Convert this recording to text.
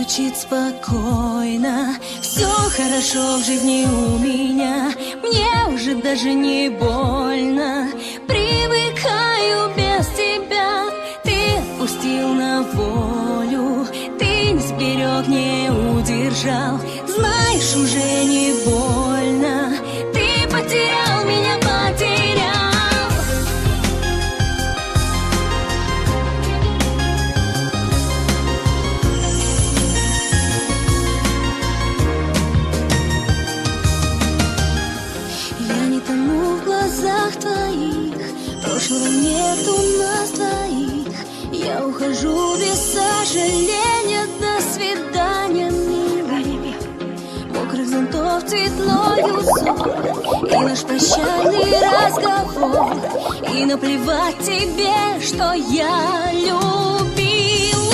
звучит спокойно. Все хорошо в жизни у меня, мне уже даже не больно. Привыкаю без тебя, ты отпустил на волю, ты не сберег, не удержал. Знаешь, уже не больно, ты потерял меня, потерял. Я не тону в глазах твоих, прошлого нет у нас двоих. Я ухожу без сожаления, до свидания, милый. Мокрых зонтов цветной узор и наш прощальный разговор. И наплевать тебе, что я любил.